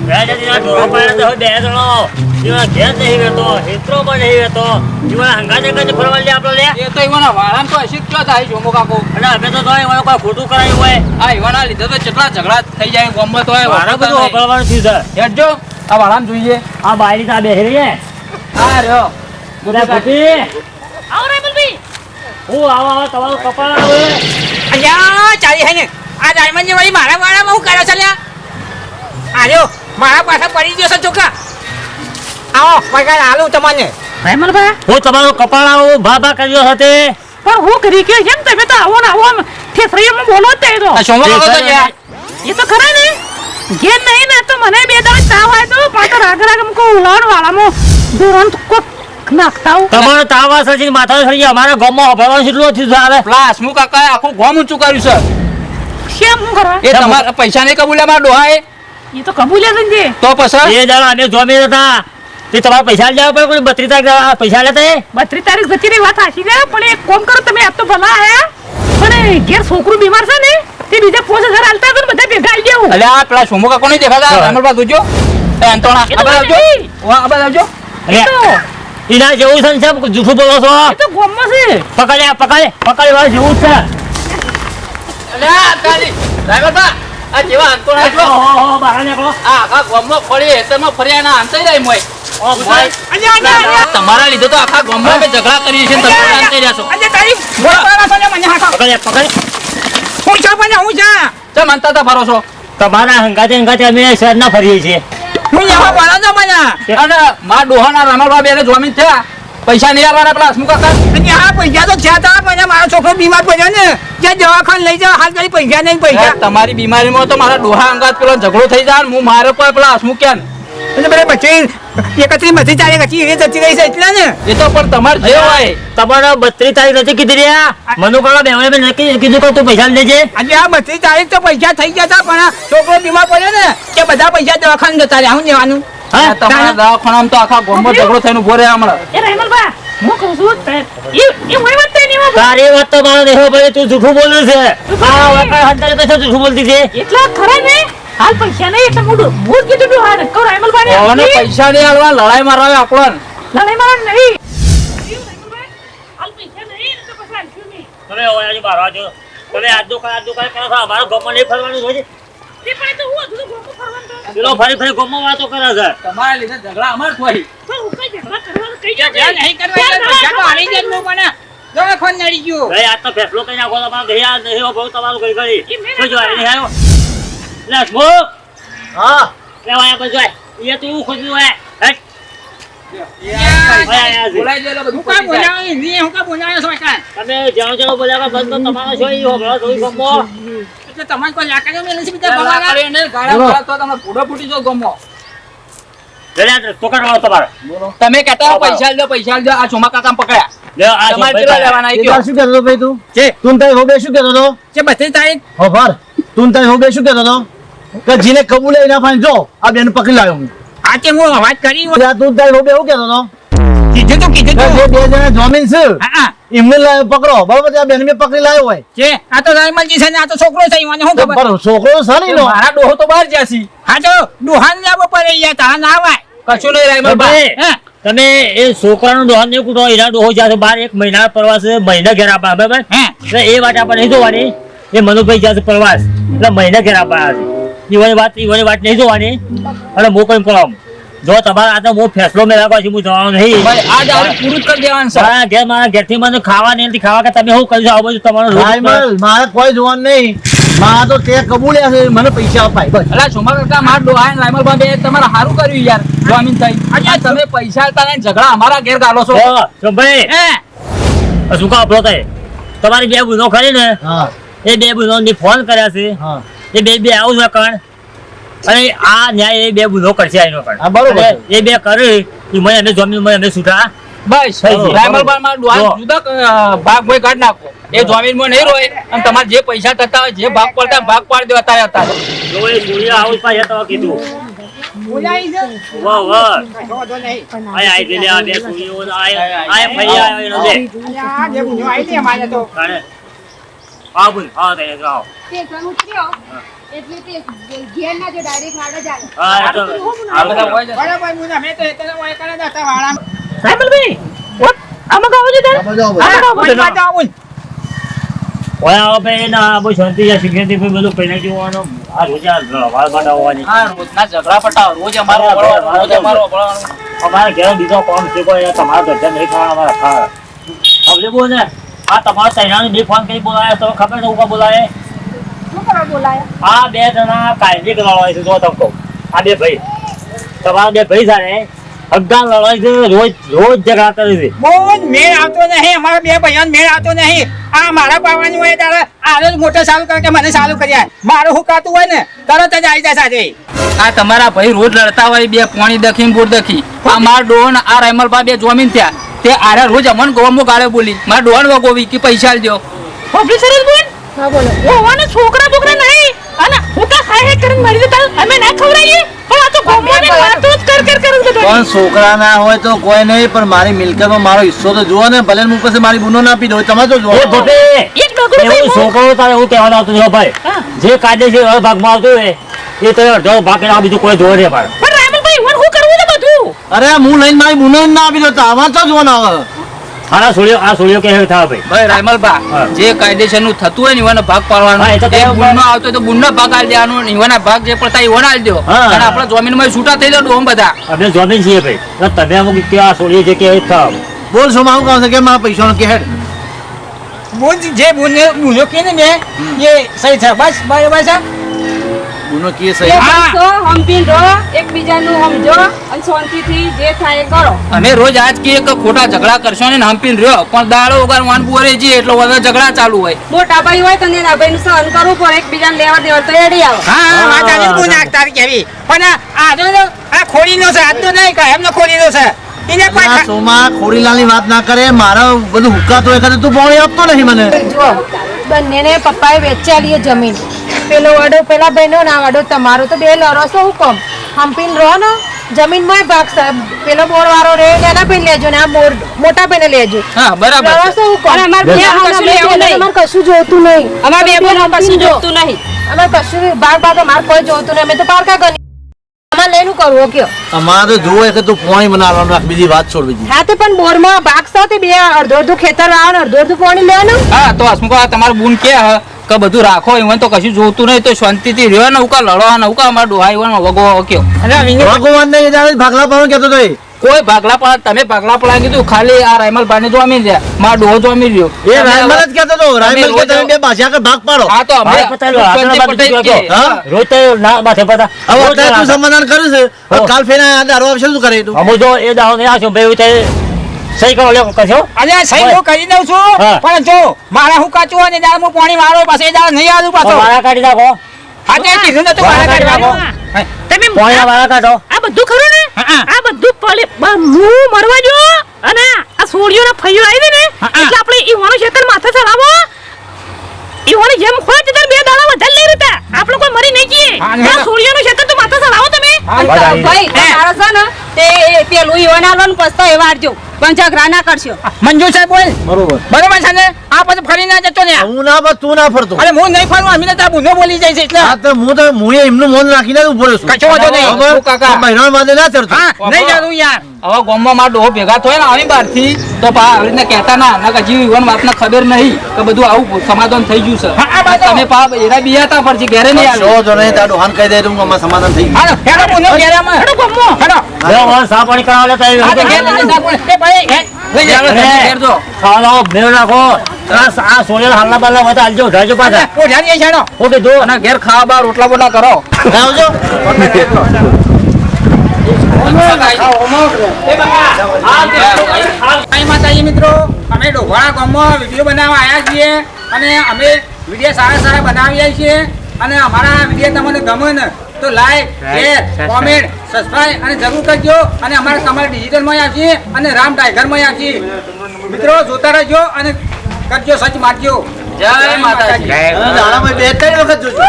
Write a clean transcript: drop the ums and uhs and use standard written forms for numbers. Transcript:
બેડના ઢોરો પાડે તો બે જણો જીવા ઘેર નહીં વેતો હેતરોમાં નહીં વેતો જીવા હંગાતે ફરવા લે આપણે લે એ તો ઈવાના વાળામ તો હશે ક્યાં થાય જોમો કાકો અને અમે તો તોય એમાં કોઈ ખોટું કરાયું હોય આ ઈવાના લીધે તો કેટલા ઝઘડા થઈ જાય ગોમમાં તો મારા બધું વાપરવાનું થયું છે હેડજો આ વાળામ જોઈએ આ બાયરી તા બેહી રહી હે આ રહ્યો બધા ભૂતી આવો રામલભાઈ હું આવો તમારું કપાળ આવે અલ્યા ચાલી હે ને આ ડાયમંડ વાળી મારા વાળામાં હું કર્યો છે લ્યા આલ્યો મારા પાછા પડી ગયો છે ચોકા આવો પગાર આલું તમને રામલભાઈ હું તમારું કપાળ આવું ભા કર્યો હતો પણ હું કરી કે કેમ તમે તો આવો ને આવો ઠેસરીમાં બોલો જ તો આ સોમો કાકો તો ગયા એ તો ખરા ને ઘેર નહીં ને તો મને બે દાડા તાવ આવ્યો તો પાછો રાગ રાગ મુકો ઉલાણ વાળામાં દોરણ કોક નાખતા હું તમારો તાવ આવે છે માથા સરી અમારા ગામમાં ભરવાનું કેટલું થયું છે આવે પ્લાસ મુ કાકા આખું ગોમ ઊંચું કર્યું છે કેમ હું કરવા એ તમારા પૈસા નહીં કબૂલ્યા મારા ડોહાએ એ તો કબૂલ્યા છે ને તો પછી એ દાડા અમે જોમી હતા તે તમારા પૈસા લેવા પડે કોઈ 32 તારીખ પૈસા લેતા 32 તારીખ જતી રહી વાત હાચી છે પણ એક કોમ કરો તમે આપ તો ભલા આયા પણ ઘેર છોકરું બીમાર છે ને તે બીજા 5000 હાલતા તો બધા ભેગા આવી દેવું અલે આ પેલા સોમો કાકો નહીં દેખાતા અમર બા જોજો એ અંતોણા એ તો આ આવજો નહીં. આ આવજો એના જેવું છે ને સાહેબ જૂઠું બોલો છો એ તો ગોમમાં છે પકડે વાળું જેવું જ છે અલે આ તાલી ડ્રાઈવર બા આ જેવા અંતોણા જો ઓહો બહાર નીકળો આ આખા ગોમમાં ફરી હેતરમાં ફર્યા ના અંતઈ રહી મોય ઓ ભાઈ અલ્યા તમારા લીધે તો આખા ગોમમાં અમે ઝઘડા કરીએ છીએ તમે અંતઈ રહ્યા છો અલ્યા તારી બોલવાના છે મને હાથો પકડે હું ચા પણ હું ચા તે માનતા તા ફરો છો તમારા હંગાતે અમે શહેર ના ફરીએ છીએ હું યહા બોલા છો મને અને મારા ડોહાના રામલબા બેને જોમીન થયા પૈસા નહીં આવવાના પેલા હસમુખ કાકા અને આ પૈસા તો છે તા પણ મારો છોકરો બીમાર પડ્યો ને જે દવાખાને લઈ જાવ હાલ કરી પૈસા નહીં પૈસા તમારી બીમારીમાં તો મારા ડોહા અંગાત પેલો ઝઘડો થઈ જાય હું મારે પર પેલા હસમુખ ક્યાં એટલે બધા બચી 31 ચાલે કચી એ જતી રહી છે એટલે ને એ તો પણ તમારે જે હોય તમારો 32 તારીખ નથી કીધી રહ્યા મનુકાળા બેવડે નક્કી કીધું કે તું પૈસા લેજે આજે આ 32 તારીખ તો પૈસા થઈ ગયા હતા પણ આ છોકરો બીમાર પડ્યો ને કે બધા પૈસા દવાખાને જતા રહ્યા હું લેવાનું હા તમારા દવાખાનામાં તો આખા ગામમાં ઝઘડો થઈને ઉભો રહે હમણાં એ રહેમલબા હું કહું છું એ હોય વાત તો નહીં તારી વાત તો મારો દેખો ભાઈ તું જૂઠું બોલે છે આ વાકા હંતારે તો શું જૂઠું બોલતી છે એટલા ખરા ને હાલ પૈસા નહીં એટલે મોઢું ભૂત કીધું તું હાર કહો રહેમલબા ને ઓને પૈસા નહીં આલવા લડાઈ મારવા આકડો લડાઈ મારવા નહીં હાલ પૈસા નહીં તો પછી આલશું નહીં તમે ઓયાજી મારવા જો તમે આજુ કાલ કરો છો અમારો ગામમાં નહીં ફરવાનું હોય તે પણ તો હું અધૂરું ગોમો ફરવાનું તો પેલો ફરી ગામમાં વાતો કરે છે તમારા લીધે ઝઘડા અમાર થઈ પણ હું કઈ ઝઘડા કરવાનું કઈ જાય નહીં કરવા એટલે પૈસા તો આલી જ નો પણ દવાખાને નડી ગયો ભાઈ આજ તો ફેસલો કઈ નાખો તમારો ગયા નહીં હો બહુ તમારું કરી શું જોવાય નહીં આવ્યો લે સ્મોક હા લેવાયા પછી જોય એ તું ખોજ્યું હે બોલાઈ દેલો બધું હું કા બોલાવી ની હું કા બોલાવ્યો છો કાન તમે જાણો બંધ તો તમારો છો ઈ હોબળો થોડી ગમો એટલે તમારે કોઈ લાકડીઓ મેલે છે બીજા ગાળા ભમાના કરીને ગાળા તો તમે પૂડો ફૂટી જો ગમો જલ્યા તો કાઢો તમારે તમે કહેતા પૈસા લ્યો આ ચોમા કાકા પકડ્યા લે આ તમારે કેટલા લેવાના ઈ કયો શું કહેતો ભાઈ તું છે તું તારી હોબે શું કહેતો હતો જે 32 તારીખ ખબર તું તારી હોબે શું કહેતો હતો કે જીને કબૂલે એના ફાઈન જો આ બેન પકડી લાવ્યો હું આ તે હું અવાજ કરી તું તારી હોબે એવું કહેતો હતો કીધું કે જે બે જણા જોમીન છે હા એમને પકડો બરોબર આ બેન મેં પકડી લાવ્યો હોય છે આ તો રાયમલજી છે ને આ તો છોકરો છે ઈવાને શું ખબર બરોબર છોકરો સારી નો મારા ડોહો તો બહાર જ્યાસી હા તો દુહાન લાવો પડે યાર તા ના આવાય કશું નહીં રાયમલ ભાઈ ભાઈ તમે એ છોકરાનું દોહન નહીં કૂટો એના ડોહો જ્યાં બાર એક મહિના પ્રવાસ મહિના ઘેર આપવા બરાબર એટલે એ વાત આપણે નહીં જોવાની એ મનુભાઈ જ્યાં પ્રવાસ એટલે મહિના ઘેર આપવા ઈવાની વાત નહીં જોવાની અને હું કઈ કહું જો તમારા આ તો હું ફેસલો મેળવવા છું હું જવાનું નહીં ભાઈ આ દારૂ પૂરું કરી દેવાનું છે મારા ઘેરથી મને ખાવા નહીં ખાવા કે તમે શું કરી આવો બધું તમારું રાયમલ મારે કોઈ જોવાનું નહીં મારા તો તે કબૂલ્યા છે મને પૈસા અપાય બસ અલા ચોમા કાકા માર ડોહા ને રાયમલ ભાઈ તમારે સારું કર્યું યાર જોમીન થઈ આજે તમે પૈસા આલતા ને ઝઘડા અમારા ઘેર ગાલો છો ભાઈ શું કા આપણો થાય તમારી બે બુનો ખરી ને હા એ બે બુનો ની ફોન કર્યા છે હા એ બે આવું છે કણ અને આ ન્યાય એ બે બુનો કરશે એનો કણ હા, બરોબર. એ બે કરી એ મને અમે જમીન મને અમે છૂટા બસ રાયમલ ભાઈ માર ડોહા જુદા ભાગ ભાઈ કાઢ નાખો એ જમીન માં નહીં રોય અને તમારે જે પૈસા થતા હોય જે ભાગ પડતા ભાગ પાડી દેવા અત્યારે જો એ સૂર્ય આવું પાછા તો કીધું બોલાઈ છે વાહ વાહ શોધો નહીં આય આય દે આ બે સૂર્યો આય ફૈયા એનો દે આ જે બુનો આવી દે મારે તો કાણે આ બુન આ દે જાઓ તે કરું થયો એટલે તે ઘેર ના જો ડાયરેક્ટ વાળા જ આવે. હા એ તો આ બધા હોય છે. બરાબર હું અમે તો એટલે ઓય કરે દાતા વાળા સાહેબલભાઈ આમાં ગાવ છે તારે જાઓ ઓય પાછા આવું ઓય આવો ભાઈ ના બહુ શાંતિ છે શિક્ષણથી ભાઈ બધું પહેલા જોવાનું આ રોજ આ વાળ બનાવવાની આ રોજના ઝઘડા પટાવો રોજ અમારો વળવાનું, રોજ અમારો વળવાનું. અમારે ઘેર બીજો કોમ છે કોઈ તમારા ઘરને નહીં ખાવા અમારા ખાવા હવે બોલ ને આ તમારા તૈયારી બે ફોન કરી બોલાયા તો ખબર છે ઉભા બોલાય શું કરવા બોલાયા? આ બે જણા કાયદે લડવાય છે જો તમે કહું આ બે ભાઈ તમારા બે ભાઈ સાથે હગ્ગા લડાય છે રોજ રોજ ઝઘડા કરે છે બોલ મેળ આવતો નહીં અમારા બે ભાઈઓને મેળ આવતો નહીં આ મારા પાવાની હોય ત્યારે આને મોટો ચાલુ કરે કે મને ચાલુ કર્યા મારું હુકાતું હોય ને તરત જ આવી જાય સાથે આ તમારા ભાઈ રોજ લડતા હોય બે પોણી દખી ને બુર દખી આ માર ડોહન આ રાયમલભા બે જોમીન થયા તે આરે રોજ અમન ગોમો ગાળે બોલી માર ડોહન વગોવી કે પૈસા આલજો. ઓફિસર જ બોલ હા બોલો. ઓવાને છોકરા બોકરા નહીં અને હુકા ખાય કરીને મરી જતા અમે ના ખવરાઈએ પણ આ તો ગોમોને વાતો જ કર બધો પણ છોકરા ના હોય તો કોઈ નહીં પણ મારી મિલકતમાં મારો હિસ્સો તો જુઓ ને ભલે હું પછી મારી ગુનો ના આપી દો તમે તો જુઓ એ ભોપે એક ડગલું એવું ભાઈ છોકરો તારે એવું કહેવાનું આવતું નથી, હો ભાઈ હા. જે કાયદેસર હવે ભાગમાં આવતું હોય એ તો અડધો ભાગ કરીને આ બીજું કોઈ જોવે નહીં પાડે પણ રામલભાઈ વન હું કરવું છે બધું અરે હું લઈને મારી ગુનો ના આપી દો તો આમાં તો જુઓ ના આવે આ સોળિયો કે થાય ભાઈ ભાઈ રાયમલભા હા. જે કાયદેસર નું થતું હોય ને એવાનો ભાગ પાડવાનો. હા, એ તો એ કહેવું ગુનો આવતો હોય તો ગુનો ભાગ આલી દેવાનો ને એવાના ભાગ જે પડતા એવાના આલી દો હા. અને આપણા જમીનમાં છૂટા થઈ જાવ ડોમ બધા. અમે જમીન છીએ ભાઈ તો તમે અમુક કે આ સોળિયો છે કે એ થાવ બોલ શું મારું કામ છે કે મારા પૈસાનો કે હેડ બોલ જે બોલ્યો કે ને મેં એ સહી છે બસ બરાબર છે ગુનો કે બે સહી બસો હંપીને રહો, એકબીજાનું સમજો અને શાંતિથી જે થાય એ કરો. અમે રોજ આજ કે ખોટા ઝઘડા કરશો ને હંપીને રહ્યો પણ દાડો વગર વાન બોરે જઈએ એટલે બધા ઝઘડા ચાલુ હોય. મોટા ભાઈ હોય તો નાના ભાઈનું સહન કરવું પડે, એકબીજાને લેવા દેવા તો એડી આવો. હા વાત આવી બોલ નાખતા કેવી પણ આ જો આ ખોડીનો છે આજનો નહીં કે એમનો ખોડીનો છે એને કોઈ આ સોમાં ખોડીલાલની વાત ના કરે મારા બધું હુકાતો હોય તું પાણી આપતો નહીં મને જુઓ બંનેને પપ્પાએ વેચાલી એ જમીન, પેલો વાડો પેલા ભાઈનો ના વાડો તમારો, તો બે લડો છો હુકમ હંપીને રહો ને જમીનમાં ભાગ છે. પેલો બોર વાળો રે નાના ભાઈ લેજો ને આ બોર મોટા ભાઈને લેજો. હા બરાબર લડો છે. છો હુકમ. અને અમારે બે અમારે કશું લેવું નહીં. અમારે કશું જોતું નહીં. અમાર બે બોલ કશું જોતું નહીં. અમારે કશું ભાગ અમારે કોઈ જોતું નહીં. અમે તો પારકા ગણી અમારે લઈને કરવું કયો. અમારે તો જોવે કે તું પાણી બનાવવાનું રાખ બીજી વાત છોડ બીજી હા તે પણ બોરમાં ભાગ છે તે બે અડધો અડધું ખેતર વાવવાનું અડધો અડધું પાણી લેવાનું. હા તો હસમુખ આ તમારું બૂન કે હ કે બધું રાખો એમાં તો કશું જોતું નહીં તો શાંતિથી રહ્યો ને ઉકા લડો ને ઉકા અમારા ડોહા એવાનો વગો કયો. ભગવાન ને ભાગલા પાડો કેતો તો એ કોઈ ભાગલા પડા તમે ભાગલા પડા કીધું ખાલી આ રાયમલ ભાઈ જોમી રહ્યા મારા ડોહો જોમી રહ્યો. રાયમલ જ કેતો તો રાયમલ કે તમે બે બાજી આગળ ભાગ પાડો હા તો અમે ભાઈ પટેલ, આપણા બાજુ પટેલ કહો. કે, હા? રોજ તો ના માથે પતા હવે અત્યારે તું સમાધાન કર્યું છે હવે કાલ ફેના દારૂ આવશે શું કરે તું અમુ જો એ દાવ નહીં આવશો ભાઈ તે સહી કરો લે કશો અરે સહી હું કરી દઉં છું હા. પણ જો મારા હું કાચું અને દાળ હું પાણી મારો પાસે એ દાળ નહીં આલું પાછો વાળા કાઢી નાખો હા તે કીધું નતું મારા કાઢવાનું. તમે પોણા વાળા કાઢો આ બધું ખરું ને હા. આ બધું પલે હું મરવા જો અને આ સોળીઓના ફઈઓ આવી ને એટલે આપણે ઈવાનો ખેતર માથે ચડાવો ઈવાનો જેમ હોય તે બે દાડા વધારે લઈ રહેતા આપણે કોઈ મરી નહીં જઈએ હા, આ સોળીઓનું ખેતર તો માથે ચડાવો તમે ભાઈ તમારો છે ને તે પેલું ઈવન આલવાનું પસ્તાય વાળજો પણ ઝઘડા ના કરશો. મંજુ સાહેબ બોલ બરોબર બરોબર છે ને આ પછી ફરી ના જતો ને હું ના બસ તું ના ફરતો અરે હું નહીં ફરું અમીને તાર બુનો બોલી જાય છે એટલે હા તો હું એમનું મન રાખીને ઉભો રહ્યો છું કશો વાંધો નહીં. બરાબર? કાકા. તો બહેરાણ વાદે ના ચડતો હા નહીં જાતું યાર હવે ગામમાં મારા ડોહો ભેગા થયો ને આવી બહારથી તો પા આવી રીતના કહેતા ના નકર હજી ઈવન વાતને ખબર નહીં કે બધું આવું સમાધાન થઈ ગયું છે. હા, આ બાજુ. તમે પા એરા બિયાતા પરથી ઘરે નહીં આવ્યો. શો જો નહીં તારું હાન કહી દે તું અમાર સમાધાન થઈ ગયું હાલો હેડો બુનો ઘેરામાં હેડો ગમો હેડો બે વાર સા પાણી કરાવો લે આ તો ઘેર લઈ જા બોલ એ ભાઈ હે લઈ જા ઘરે ઘેર જો. ખાવાનો મેળ નાખો આ સોળિયા હાલના બાલના બધા હાલજો ઢાળજો પાછા ઓ જાની છેડો ઓકે જો અને ઘેર ખાવા બાર રોટલા બોટલા કરો. આવજો જય માતાજી મિત્રો અમે ડોભાણા ગામમાં વિડીયો બનાવવા આવ્યા છીએ અને અમે વિડીયો સારા સારા બનાવીએ છીએ અને અમારા વિડીયો તમને ગમે ને તો લાઈક શેર કોમેન્ટ સબસ્ક્રાઇબ અને જરૂર કરજો અને અમારા તમારા ડિજિટલમાં આવશે અને રામ ટાઈગરમાં આવશે મિત્રો જોતા રહેજો અને કરજો સચ મારજો જય માતાજી. દાડામાં બે ત્રણ વખત જોજો